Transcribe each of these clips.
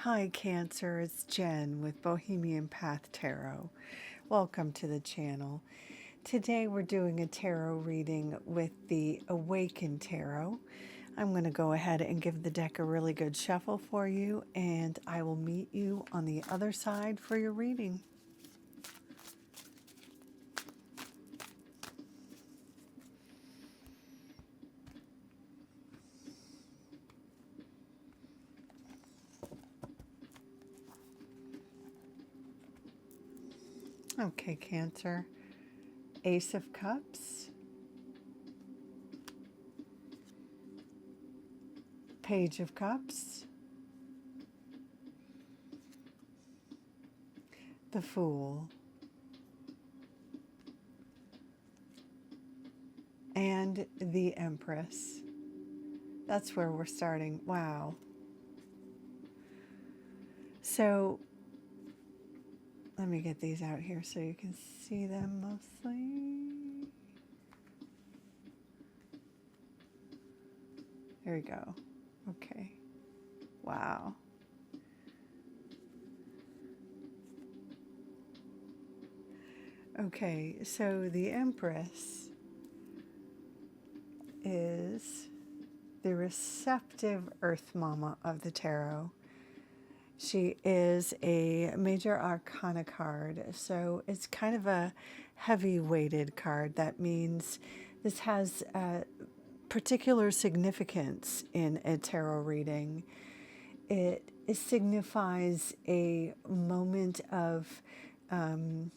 Hi Cancer, it's Jen with Bohemian Path Tarot. Welcome to the channel. Today we're doing a tarot reading with the Awakened Tarot. I'm going to go ahead and give the deck a really good shuffle for you, and I will meet you on the other side for your reading. Okay, Cancer. Ace of Cups, Page of Cups, the Fool, and the Empress. That's where we're starting. Wow. So let me get these out here so you can see them mostly. There we go. Okay. Wow. Okay, so the Empress is the receptive Earth Mama of the Tarot. She is a major arcana card, so it's kind of a heavy-weighted card. That means this has particular significance in a tarot reading. It signifies a moment of an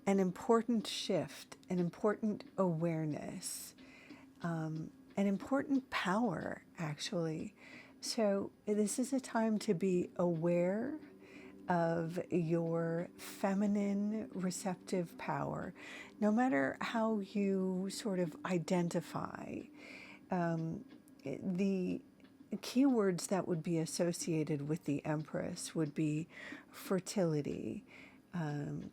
important shift, an important awareness, an important power, actually. So this is a time to be aware of your feminine receptive power, no matter how you sort of identify. The keywords that would be associated with the Empress would be fertility,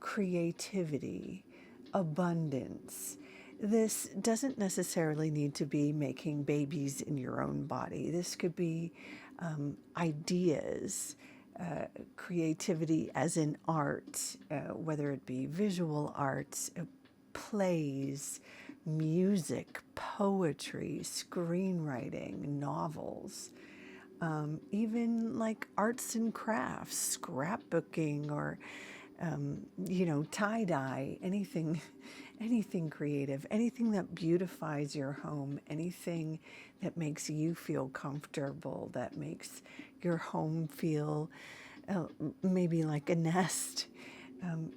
creativity, abundance. This doesn't necessarily need to be making babies in your own body. This could be ideas, creativity as in art, whether it be visual arts, plays, music, poetry, screenwriting, novels, even like arts and crafts, scrapbooking, or tie-dye, anything creative, anything that beautifies your home, anything that makes you feel comfortable, that makes your home feel maybe like a nest.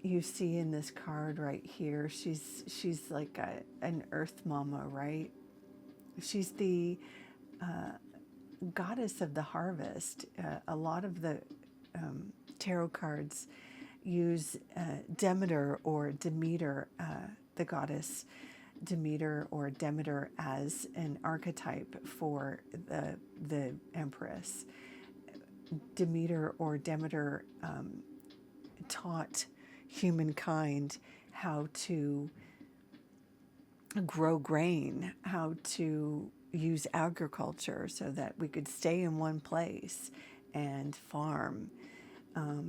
You see in this card right here, she's like an earth mama, right? She's the goddess of the harvest. A lot of the tarot cards use Demeter or Demeter, the goddess Demeter or Demeter, as an archetype for the Empress. Demeter or Demeter taught humankind how to grow grain, how to use agriculture so that we could stay in one place and farm.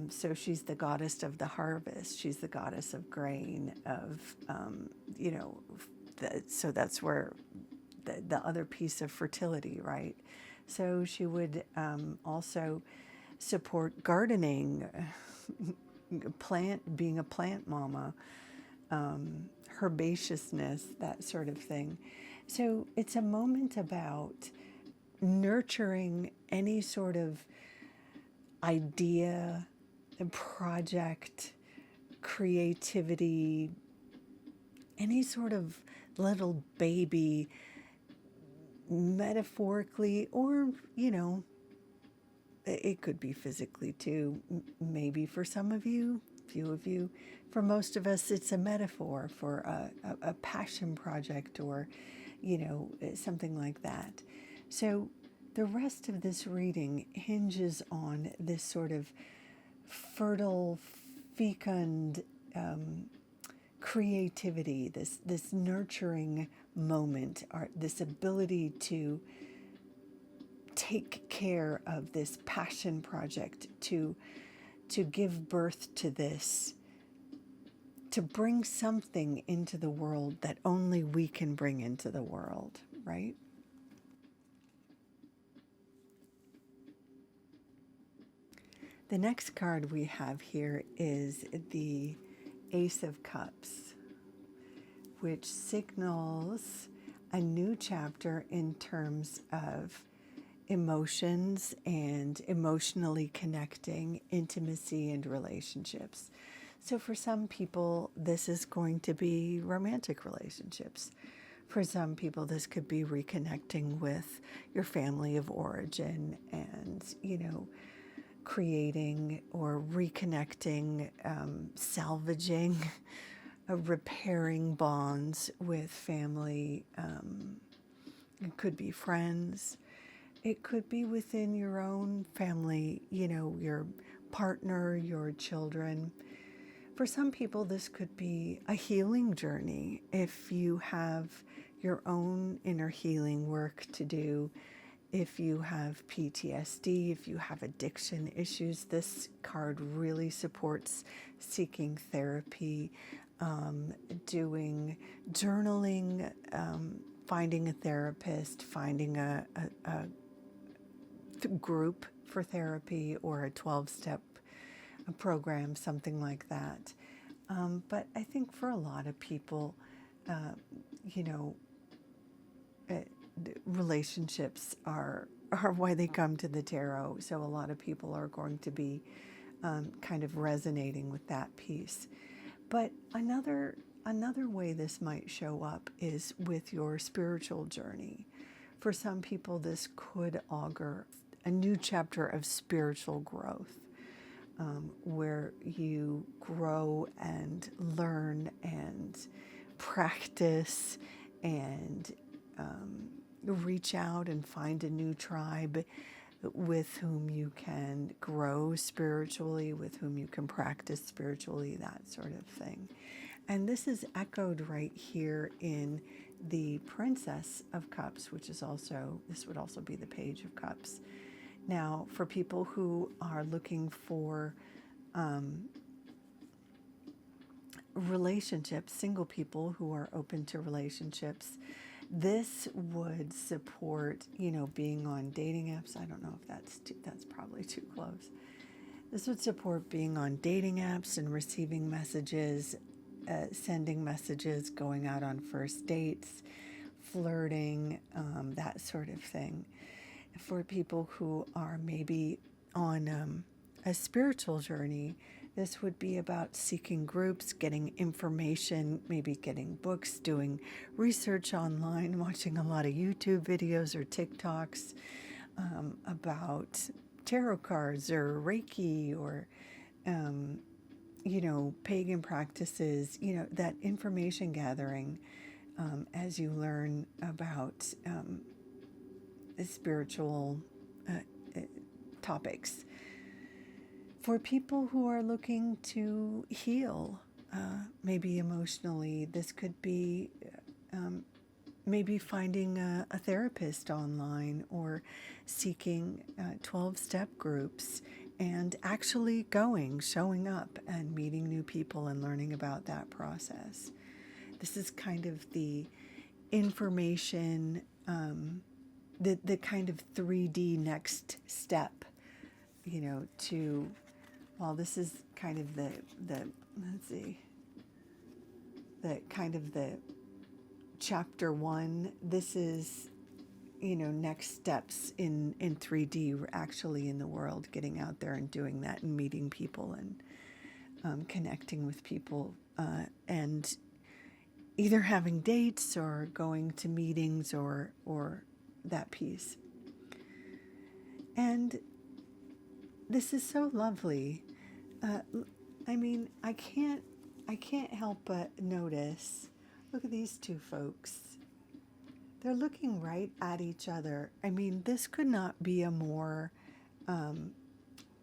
So she's the goddess of the harvest. She's the goddess of grain, of, so that's where the other piece of fertility, right? So she would also support gardening, being a plant mama, herbaceousness, that sort of thing. So it's a moment about nurturing any sort of idea, project, creativity, any sort of little baby, metaphorically, or, it could be physically too. Maybe for some of you, few of you. For most of us, it's a metaphor for a passion project, or, something like that. So the rest of this reading hinges on this sort of fertile, fecund creativity, this nurturing moment, this ability to take care of this passion project, to give birth to this, to bring something into the world that only we can bring into the world, right? The next card we have here is the Ace of Cups, which signals a new chapter in terms of emotions and emotionally connecting, intimacy, and relationships. So for some people, this is going to be romantic relationships. For some people, this could be reconnecting with your family of origin and, creating or reconnecting, salvaging, repairing bonds with family. It could be friends. It could be within your own family, your partner, your children. For some people, this could be a healing journey. If you have your own inner healing work to do, if you have PTSD, if you have addiction issues, this card really supports seeking therapy, doing journaling, finding a therapist, finding a group for therapy or a 12-step program, something like that. But I think for a lot of people, you know, relationships are why they come to the tarot. So a lot of people are going to be kind of resonating with that piece. But another way this might show up is with your spiritual journey. For some people, this could augur a new chapter of spiritual growth, where you grow and learn and practice and reach out and find a new tribe with whom you can grow spiritually, with whom you can practice spiritually, that sort of thing. And this is echoed right here in the Princess of Cups, which is also, this would also be the Page of Cups. Now, for people who are looking for relationships, single people who are open to relationships, this would support, being on dating apps. I don't know if that's probably too close. This would support being on dating apps and receiving messages, sending messages, going out on first dates, flirting, that sort of thing. For people who are maybe on a spiritual journey, this would be about seeking groups, getting information, maybe getting books, doing research online, watching a lot of YouTube videos or TikToks about tarot cards or Reiki or, pagan practices, that information gathering as you learn about spiritual topics. For people who are looking to heal, maybe emotionally, this could be maybe finding a therapist online or seeking 12-step groups and actually showing up and meeting new people and learning about that process. This is kind of the information, the kind of 3D next step, to, well, this is kind of the let's see, the kind of the chapter 1. This is, next steps in 3D actually in the world, getting out there and doing that and meeting people and connecting with people and either having dates or going to meetings or that piece. And this is so lovely. I can't help but notice, look at these two folks. They're looking right at each other. This could not be a more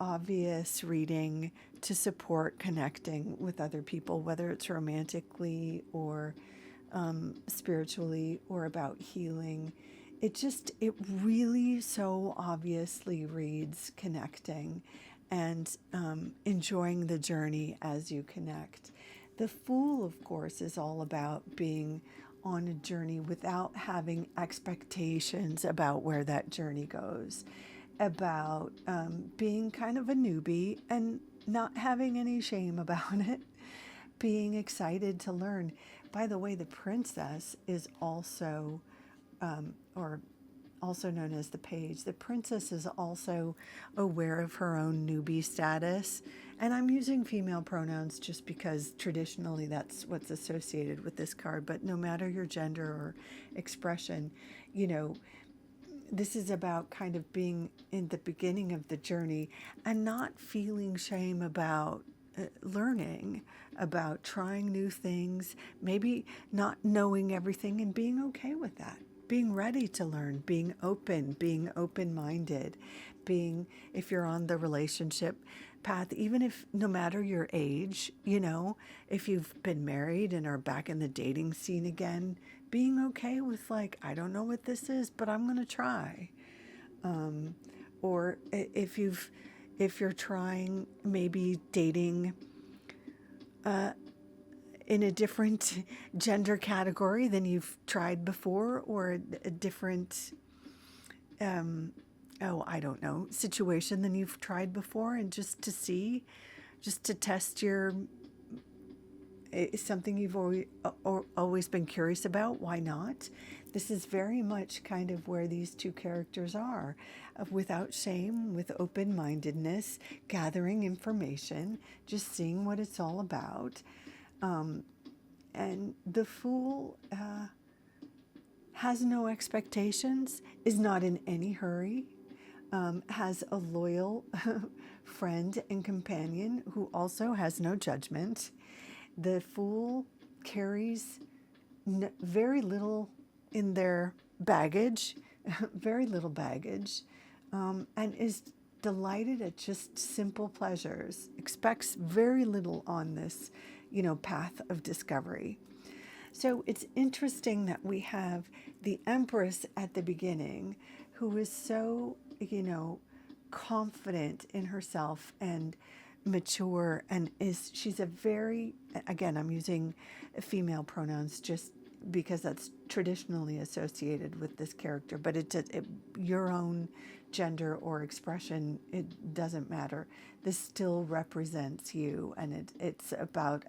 obvious reading to support connecting with other people, whether it's romantically or spiritually or about healing. it really so obviously reads connecting and enjoying the journey as you connect. The Fool, of course, is all about being on a journey without having expectations about where that journey goes, about being kind of a newbie and not having any shame about it, being excited to learn. By the way, the princess is also, or also known as the page, the princess is also aware of her own newbie status. And I'm using female pronouns just because traditionally that's what's associated with this card. But no matter your gender or expression, you know, this is about kind of being in the beginning of the journey and not feeling shame about learning, about trying new things, maybe not knowing everything and being okay with that. Being ready to learn, being open-minded, being, if you're on the relationship path, even if no matter your age, you know, if you've been married and are back in the dating scene again, being okay with like, I don't know what this is, but I'm going to try. Or if you're trying, maybe dating in a different gender category than you've tried before, or a different, I don't know, situation than you've tried before, and just to see, just to test your, something you've always been curious about, why not? This is very much kind of where these two characters are, without shame, with open-mindedness, gathering information, just seeing what it's all about. And the Fool has no expectations, is not in any hurry, has a loyal friend and companion who also has no judgment. The Fool carries very little in their baggage, very little baggage, and is delighted at just simple pleasures, expects very little on this, you know, path of discovery. So it's interesting that we have the Empress at the beginning, who is so, you know, confident in herself and mature, and she's a very, again, I'm using female pronouns just because that's traditionally associated with this character, but your own gender or expression, it doesn't matter. This still represents you, and it's about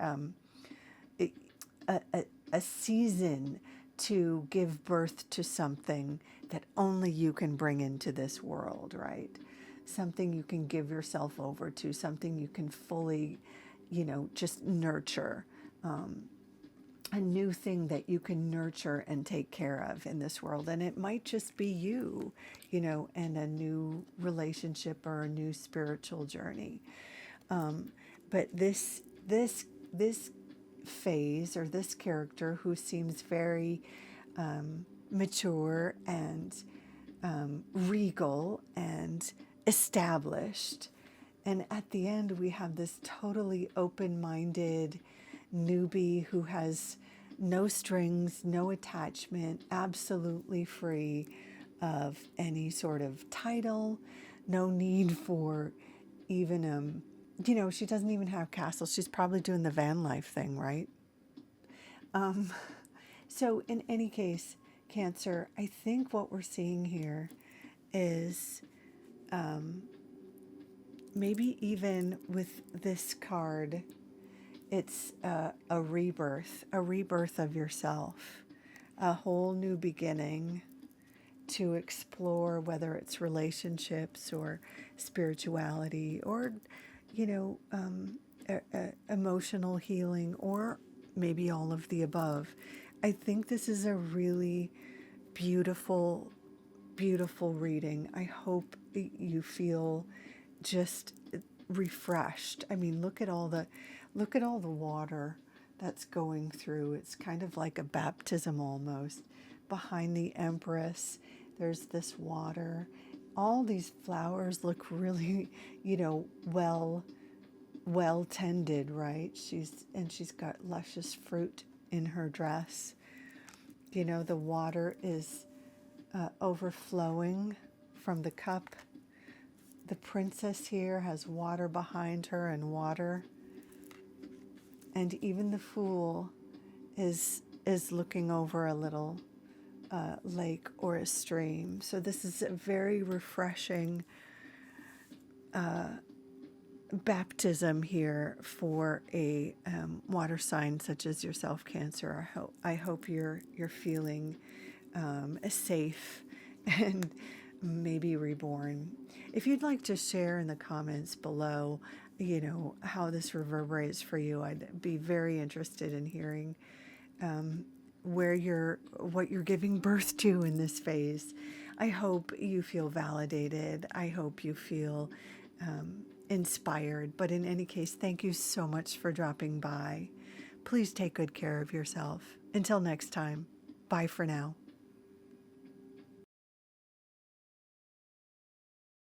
a season to give birth to something that only you can bring into this world, right? Something you can give yourself over to, something you can fully, you know, just nurture. A new thing that you can nurture and take care of in this world. And it might just be you, you know, and a new relationship or a new spiritual journey. But this phase, or this character who seems very mature and regal and established. And at the end, we have this totally open-minded newbie who has no strings, no attachment, absolutely free of any sort of title, no need for even, you know, she doesn't even have castles. She's probably doing the van life thing, right? So in any case, Cancer, I think what we're seeing here is maybe even with this card, it's a rebirth of yourself, a whole new beginning to explore, whether it's relationships or spirituality or, you know, emotional healing, or maybe all of the above. I think this is a really beautiful, beautiful reading. I hope you feel just refreshed. I mean, look at all the water that's going through. It's kind of like a baptism almost. Behind the Empress, there's this water. All these flowers look really, you know, well tended, right? She's got luscious fruit in her dress. You know, the water is overflowing from the cup. The princess here has water behind her and water. And even the fool is looking over a little lake or a stream. So this is a very refreshing baptism here for a water sign such as yourself, Cancer. I hope you're feeling safe and maybe reborn. If you'd like to share in the comments below, you know, how this reverberates for you, I'd be very interested in hearing what you're giving birth to in this phase. I hope you feel validated. I hope you feel inspired. But in any case, thank you so much for dropping by. Please take good care of yourself. Until next time, bye for now.